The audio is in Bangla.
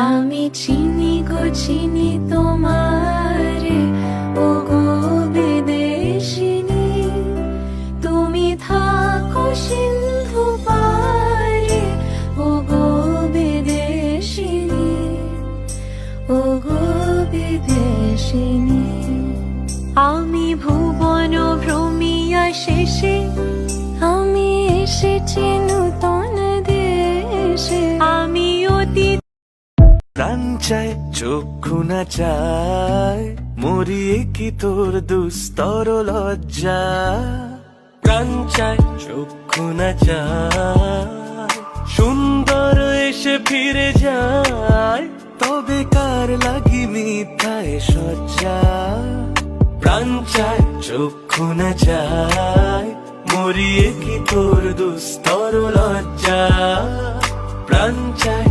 আমি চিনি গো চিনি তোমারে, ও গো বিদেশিনী। তুমি থাকো সিন্ধু পারে, ও গো বিদেশিনী, ও গো বিদেশিনী। আমি ভুবন ভ্রমিয়া শেষে, আমি এসেছি নূতন দেশে। আমি অতীত প্রাণ চায় চক্ষু না চায়, মরিয়ে কি তোর দুস্তর লজ্জা। প্রাণ চায় চক্ষু না চায়, সুন্দর এসে ফিরে যায়, তবে কার লাগি মিথ্যায় সজ্জা। প্রাণ চায় চক্ষু না চায়, মরিয়ে কি তোর দুস্তর লজ্জা। প্রাণ চায়